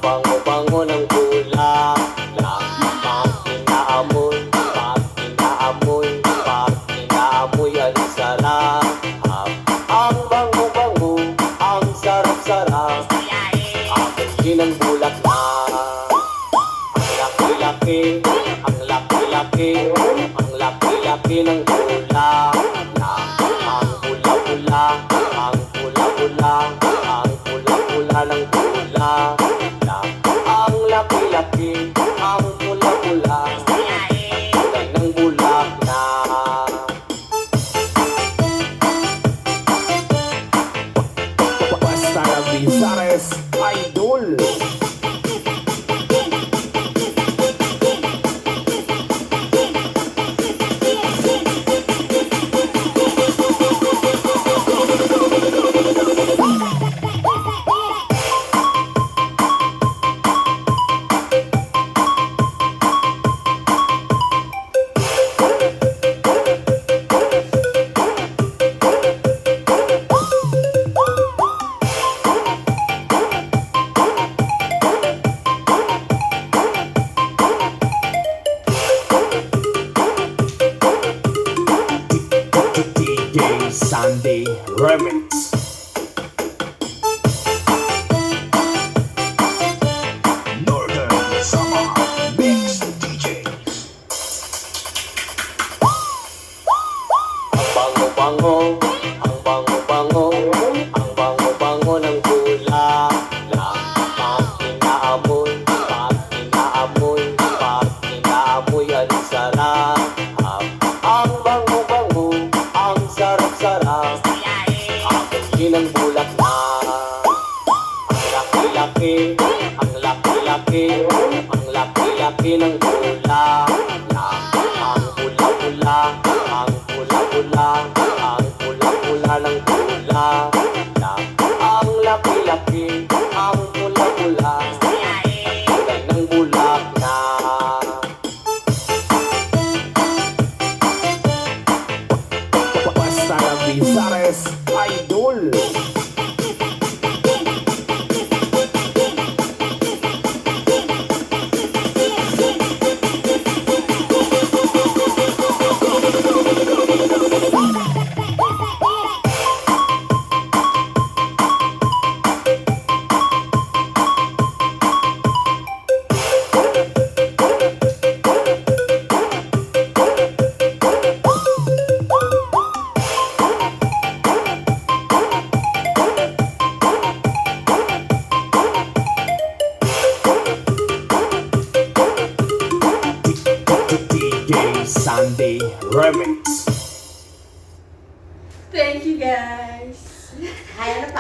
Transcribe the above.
Bango-bango ng bulaklak, pag inaamoy, pag inaamoy, pag inaamoy, ang sarap. Ang bango-bango, ang sarap-sarap, amoy ng bulaklak. Ang laki-laki, ang laki-laki, ang laki-laki ng bulaklak. Ang pula-pula, ang pula-pula, ang pula-pula ng bulaklak. Ang laki-laki, ang pula-pula, kulay ng bulaklak. Basta na Visares Idol. DJ Sunday Remix. Northern Summer Mix DJs. Bango-bango, ang bango-bango, ang bango-bango ng bulaklak. Pag inaamoy, pag inaamoy, pag inaamoy, ang sarap. Ang bango-bango, ang sarap-sarap, amoy ng bulaklak. Ang laki-laki, ang laki-laki, ang laki-laki ng bulaklak. Ang pula-pula, ang pula-pula, ang pula-pula ng bulaklak. Ang laki-laki, ang pula-pula, kulay ng bulaklak. Basta na Visares Idol. DJ Sunday Remix. Thank you guys. Kaya na pa.